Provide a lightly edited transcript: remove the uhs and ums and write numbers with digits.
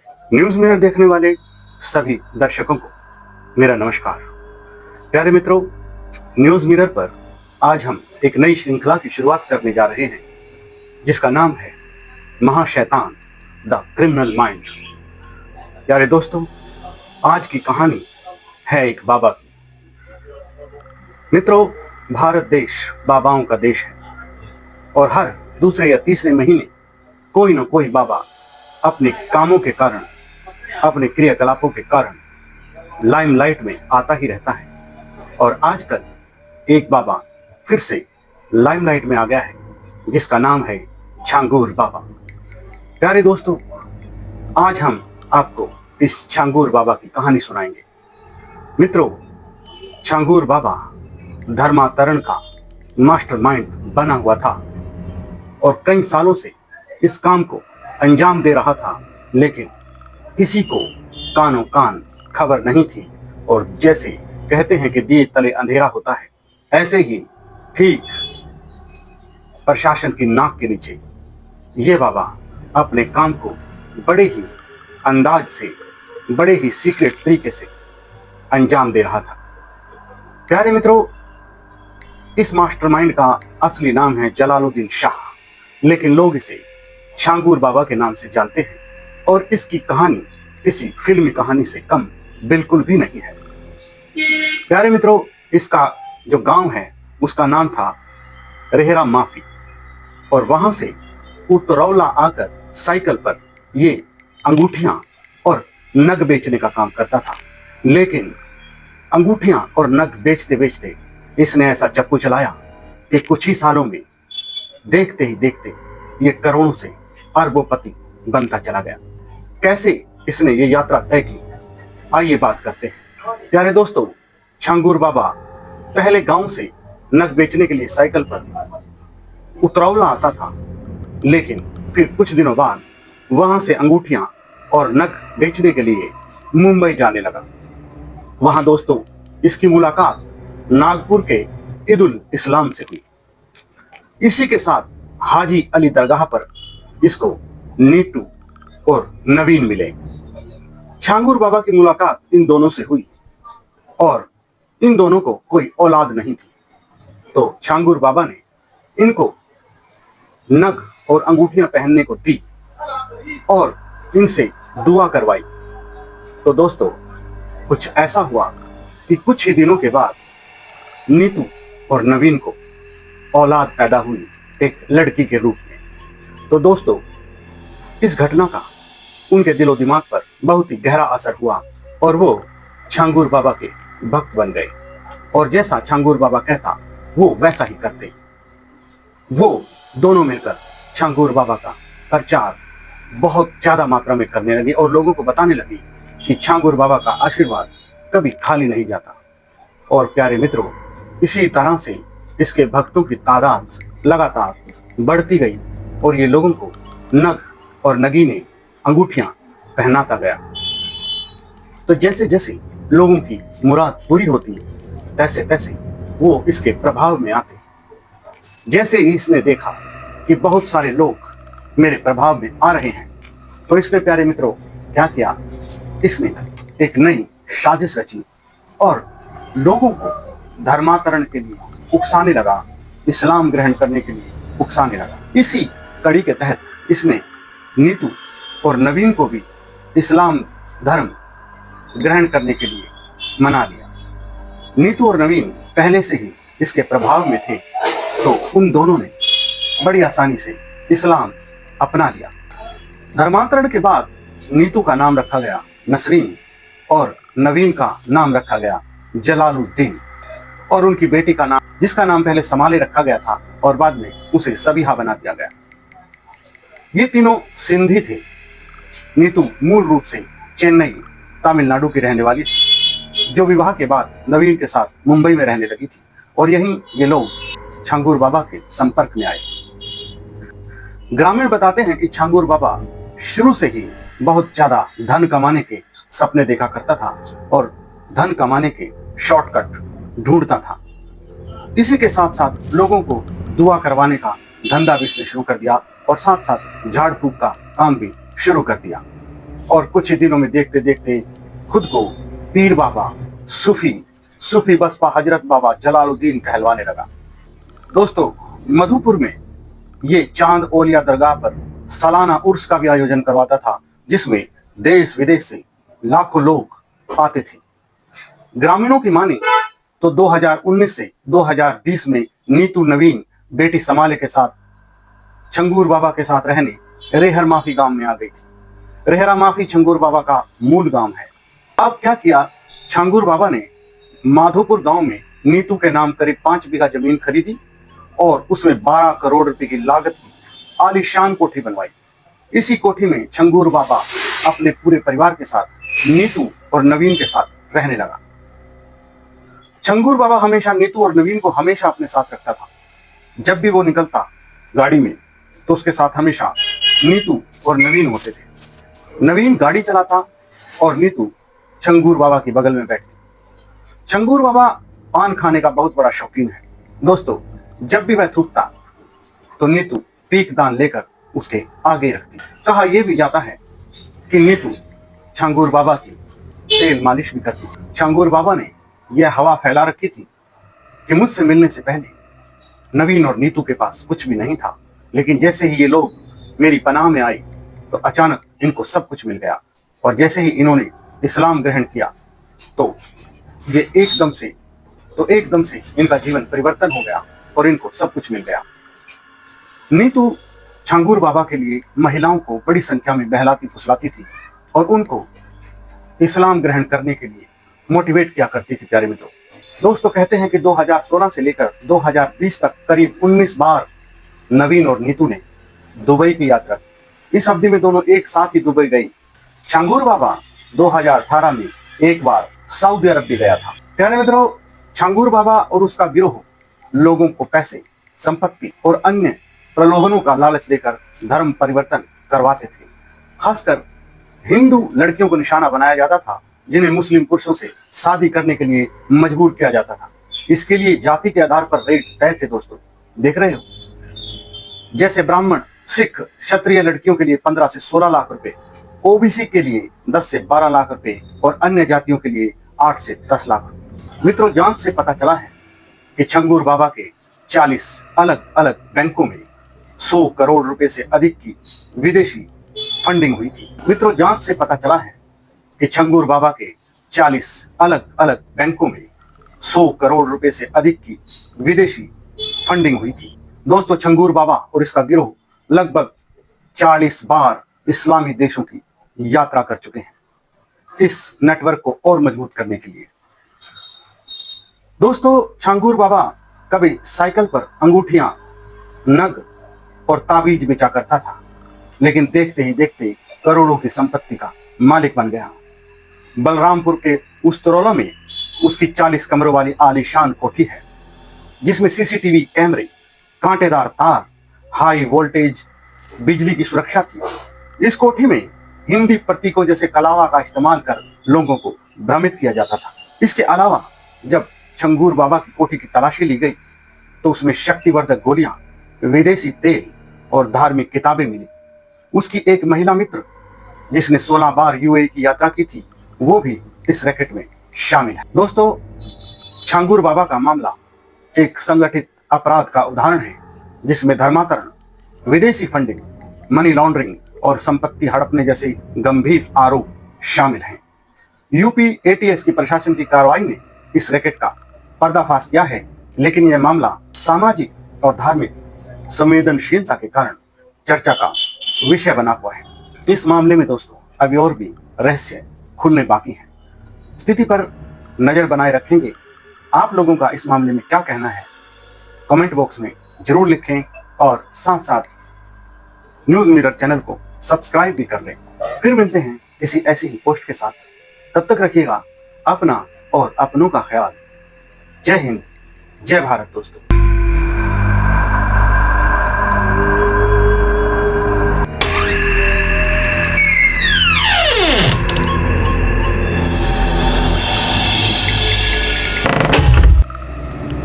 News mirror देखने वाले सभी दर्शकों को मेरा नमस्कार। प्यारे मित्रों, न्यूज मिरर पर आज हम एक नई श्रृंखला की शुरुआत करने जा रहे हैं जिसका नाम है महाशैतान द क्रिमिनल माइंड। प्यारे दोस्तों, आज की कहानी है एक बाबा की। मित्रों, भारत देश बाबाओं का देश है और हर दूसरे या तीसरे महीने कोई न कोई बाबा अपने कामों के कारण, अपने क्रियाकलापों के कारण लाइमलाइट में आता ही रहता है। और आजकल एक बाबा फिर से लाइमलाइट में आ गया है जिसका नाम है छांगूर बाबा। प्यारे दोस्तों, आज हम आपको इस छांगूर बाबा की कहानी सुनाएंगे। मित्रों, छांगूर बाबा धर्मांतरण का मास्टरमाइंड बना हुआ था और कई सालों से इस काम को अंजाम दे रहा था, लेकिन किसी को कानों कान खबर नहीं थी। और जैसे कहते हैं कि दिए तले अंधेरा होता है, ऐसे ही ठीक प्रशासन की नाक के नीचे ये बाबा अपने काम को बड़े ही अंदाज से, बड़े ही सीक्रेट तरीके से अंजाम दे रहा था। प्यारे मित्रों, इस मास्टरमाइंड का असली नाम है जलालुद्दीन शाह, लेकिन लोग इसे छांगूर बाबा के नाम से जानते हैं। और इसकी कहानी किसी फिल्मी कहानी से कम बिल्कुल भी नहीं है। प्यारे मित्रों, इसका जो गांव है उसका नाम था रेहरा माफी, और वहां से उतरौला आकर साइकिल पर ये अंगूठियां और नग बेचने का काम करता था। लेकिन अंगूठियां और नग बेचते बेचते इसने ऐसा चप्पू चलाया कि कुछ ही सालों में देखते ही देखते ये करोड़ों से अरबोपति बनता चला गया। कैसे इसने ये यात्रा तय की, आइए बात करते हैं। प्यारे दोस्तों, छांगूर बाबा पहले गांव से नग बेचने के लिए साइकिल पर उतरौला आता था, लेकिन फिर कुछ दिनों बाद वहां से अंगूठियां और नग बेचने के लिए मुंबई जाने लगा। वहां दोस्तों इसकी मुलाकात नागपुर के ईदुल इस्लाम से हुई। इसी के साथ हाजी अली दरगाह पर इसको नीतू और नवीन मिले। छांगूर बाबा की मुलाकात इन दोनों से हुई और इन दोनों को कोई औलाद नहीं थी, तो छांगूर बाबा ने इनको नग और अंगूठियां पहनने को दी और इनसे दुआ करवाई। तो दोस्तों कुछ ऐसा हुआ कि कुछ ही दिनों के बाद नीतू और नवीन को औलाद पैदा हुई, एक लड़की के रूप में। तो दोस्तों इस घटना का उनके दिलो दिमाग पर बहुत ही गहरा असर हुआ और वो छांगूर बाबा के भक्त बन गए। और जैसा छांगूर बाबा कहता वो वैसा ही करते। वो दोनों मिलकर छांगूर बाबा का प्रचार बहुत ज्यादा मात्रा में करने लगे और लोगों को बताने लगी कि छांगूर बाबा का आशीर्वाद कभी खाली नहीं जाता। और प्यारे मित्रों, इसी तरह से इसके भक्तों की तादाद लगातार बढ़ती गई और ये लोगों को नग और नगीने अंगूठियां पहनाता गया। तो जैसे जैसे लोगों की मुराद पूरी होती तैसे तैसे वो इसके प्रभाव में आते। जैसे ही इसने देखा कि बहुत सारे लोग मेरे प्रभाव में आ रहे हैं, तो इसने प्यारे मित्रों क्या किया, इसने एक नई साजिश रची और लोगों को धर्मांतरण के लिए उकसाने लगा, इस्लाम ग्रहण करने के लिए उकसाने लगा। इसी कड़ी के तहत इसने नीतू और नवीन को भी इस्लाम धर्म ग्रहण करने के लिए मना लिया। नीतू और नवीन पहले से ही इसके प्रभाव में थे, तो उन दोनों ने बड़ी आसानी से इस्लाम अपना लिया। धर्मांतरण के बाद नीतू का नाम रखा गया नसरीन और नवीन का नाम रखा गया जलालुद्दीन, और उनकी बेटी का नाम, जिसका नाम पहले समाले रखा गया था और बाद में उसे सबीहा बना दिया गया। ये तीनों सिंधी थे। नीतू मूल रूप से चेन्नई तमिलनाडु की रहने वाली थी, जो विवाह के बाद नवीन के साथ मुंबई में रहने लगी थी और यहीं ये लोग छांगूर बाबा के संपर्क में आए। ग्रामीण बताते हैं कि छांगूर बाबा शुरू से ही बहुत ज्यादा धन कमाने के सपने देखा करता था और धन कमाने के शॉर्टकट ढूंढता था। इसी के साथ साथ लोगों को दुआ करवाने का धंधा भी इसने शुरू कर दिया और साथ साथ झाड़ फूक का काम भी शुरू कर दिया। और कुछ ही दिनों में देखते देखते खुद को पीर बाबा, सूफी बसपा हजरत बाबा जलालुद्दीन कहलवाने लगा। दोस्तों, मधुपुर में ये चांद औलिया दरगाह पर सालाना उर्स का भी आयोजन करवाता था, जिसमें देश विदेश से लाखों लोग आते थे। ग्रामीणों की माने तो 2019 से 2020 में नीतू नवीन बेटी समाले के साथ छंगूर बाबा के साथ रहने रेहर माफी गांव में आ गई थी। रेहरा माफी छंगूर बाबा का मूल गांव है। अब क्या किया, छंगूर बाबा ने माधोपुर गांव में नीतू के नाम करीब 5 बीघा जमीन खरीदी और उसमें 12 करोड़ रुपए की लागत की आलीशान कोठी बनवाई। इसी कोठी में छंगूर बाबा अपने पूरे परिवार के साथ नीतू और नवीन के साथ रहने लगा। छंगूर बाबा हमेशा नीतू और नवीन को हमेशा अपने साथ रखता था। जब भी वो निकलता गाड़ी में तो उसके साथ हमेशा नीतू और नवीन होते थे। नवीन गाड़ी चलाता और नीतू छंगूर बाबा के बगल में बैठती। छंगूर बाबा पान खाने का बहुत बड़ा शौकीन है। दोस्तों, जब भी वह थूकता तो नीतू पीक दान लेकर उसके आगे रखती। कहा यह भी जाता है कि नीतू छंगूर बाबा की तेल मालिश भी करती। छंगूर बाबा ने यह हवा फैला रखी थी कि मुझसे मिलने से पहले नवीन और नीतू के पास कुछ भी नहीं था, लेकिन जैसे ही ये लोग मेरी पनाह में आए तो अचानक इनको सब कुछ मिल गया। और जैसे ही इन्होंने इस्लाम ग्रहण किया तो ये एकदम से इनका जीवन परिवर्तन हो गया और इनको सब कुछ मिल गया। नीतू छंगूर बाबा के लिए महिलाओं को बड़ी संख्या में बहलाती फुसलाती थी और उनको इस्लाम ग्रहण करने के लिए मोटिवेट किया करती थी। प्यारे मित्रों, दोस्तों कहते हैं कि 2016 से लेकर 2020 तक करीब 19 बार नवीन और नीतू ने दुबई की यात्रा की। इस अवधि में दोनों एक साथ ही दुबई गई। छंगूर बाबा 2018 में एक बार सऊदी अरब भी गया था। प्यारे मित्रों, छंगूर बाबा और उसका गिरोह लोगों को पैसे, संपत्ति और अन्य प्रलोभनों का लालच देकर धर्म परिवर्तन करवाते थे। खासकर हिंदू लड़कियों को निशाना बनाया जाता था, जिन्हें मुस्लिम पुरुषों से शादी करने के लिए मजबूर किया जाता था। इसके लिए जाति के आधार पर रेट तय थे। दोस्तों देख रहे हो, जैसे ब्राह्मण, सिख, क्षत्रिय लड़कियों के लिए 15 से 16 लाख रुपए, ओबीसी के लिए 10 से 12 लाख रुपए और अन्य जातियों के लिए 8 से 10 लाख रुपए। मित्रों, जांच से पता चला है कि छंगूर बाबा के 40 अलग अलग बैंकों में 100 करोड़ रुपए से अधिक की विदेशी फंडिंग हुई थी। मित्रों, जांच से पता चला है कि छंगूर बाबा के 40 अलग अलग बैंकों में 100 करोड़ रुपए से अधिक की विदेशी फंडिंग हुई थी। दोस्तों, छंगूर बाबा और इसका गिरोह लगभग 40 बार इस्लामी देशों की यात्रा कर चुके हैं इस नेटवर्क को और मजबूत करने के लिए। दोस्तों, छंगूर बाबा कभी साइकिल पर अंगूठियां, नग और ताबीज बेचा करता था, लेकिन देखते ही देखते करोड़ों की संपत्ति का मालिक बन गया। बलरामपुर के उस्तरौला में उसकी 40 कमरों वाली आलीशान कोठी है, जिसमें सीसीटीवी कैमरे, कांटेदार तार, हाई वोल्टेज बिजली की सुरक्षा थी। इस कोठी में हिंदी प्रतीकों जैसे कलावा का इस्तेमाल कर लोगों को भ्रमित किया जाता था। इसके अलावा जब छंगूर बाबा की कोठी की तलाशी ली गई तो उसमें शक्तिवर्धक गोलियां, विदेशी तेल और धार्मिक किताबें मिली। उसकी एक महिला मित्र जिसने 16 बार यूएई की यात्रा की थी, वो भी इस रैकेट में शामिल है। दोस्तों, छंगूर बाबा का मामला एक संगठित अपराध का उदाहरण है, जिसमें धर्मांतरण, विदेशी फंडिंग, मनी लॉन्ड्रिंग और संपत्ति हड़पने जैसे गंभीर आरोप शामिल हैं। यूपी एटीएस की प्रशासन की कार्रवाई ने इस रैकेट का पर्दाफाश किया है, लेकिन यह मामला सामाजिक और धार्मिक संवेदनशीलता के कारण चर्चा का विषय बना हुआ है। इस मामले में दोस्तों अभी और भी रहस्य खुलने बाकी हैं। स्थिति पर नजर बनाए रखेंगे। आप लोगों का इस मामले में क्या कहना है, कमेंट बॉक्स में जरूर लिखें और साथ साथ न्यूज मिरर चैनल को सब्सक्राइब भी कर लें। फिर मिलते हैं किसी ऐसी ही पोस्ट के साथ। तब तक रखिएगा अपना और अपनों का ख्याल। जय हिंद, जय भारत दोस्तों।